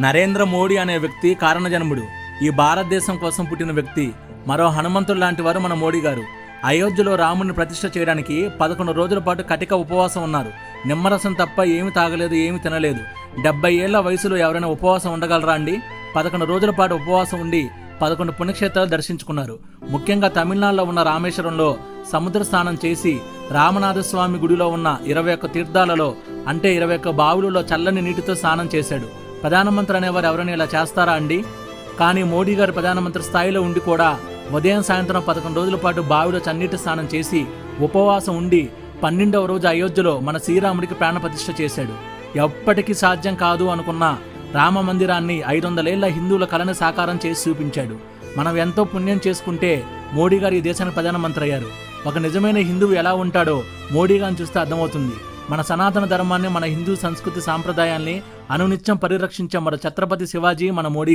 నరేంద్ర మోడీ అనే వ్యక్తి కారణజన్ముడు. ఈ భారతదేశం కోసం పుట్టిన వ్యక్తి. మరో హనుమంతుడు లాంటి వారు మన మోడీ గారు. అయోధ్యలో రాముడిని ప్రతిష్ఠ చేయడానికి 11 రోజుల పాటు కటిక ఉపవాసం ఉన్నారు. నిమ్మరసం తప్ప ఏమి తాగలేదు, ఏమి తినలేదు. 70 ఏళ్ల వయసులో ఎవరైనా ఉపవాసం ఉండగలరా అండి? 11 రోజుల పాటు ఉపవాసం ఉండి 11 పుణ్యక్షేత్రాలు దర్శించుకున్నారు. ముఖ్యంగా తమిళనాడులో ఉన్న రామేశ్వరంలో సముద్ర స్నానం చేసి, రామనాథస్వామి గుడిలో ఉన్న 21 తీర్థాలలో అంటే 21 బావులలో చల్లని నీటితో స్నానం చేశాడు. ప్రధానమంత్రి అనేవారు ఎవరైనా ఇలా చేస్తారా అండి? కానీ మోడీ గారు ప్రధానమంత్రి స్థాయిలో ఉండి కూడా ఉదయం సాయంత్రం 11 రోజుల పాటు బావిలో చన్నీటి స్నానం చేసి ఉపవాసం ఉండి 12వ రోజు అయోధ్యలో మన శ్రీరాముడికి ప్రాణప్రతిష్ఠ చేశాడు. ఎప్పటికీ సాధ్యం కాదు అనుకున్న రామ మందిరాన్ని 500 ఏళ్ల హిందువుల కళని సాకారం చేసి చూపించాడు. మనం ఎంతో పుణ్యం చేసుకుంటే మోడీ గారు ఈ దేశానికి ప్రధానమంత్రి అయ్యారు. ఒక నిజమైన హిందువు ఎలా ఉంటాడో మోడీ గారిని చూస్తే అర్థమవుతుంది. మన సనాతన ధర్మాన్ని, మన హిందూ సంస్కృతి సాంప్రదాయాల్ని అనునిత్యం పరిరక్షించే మన ఛత్రపతి శివాజీ మన మోడీ గారు.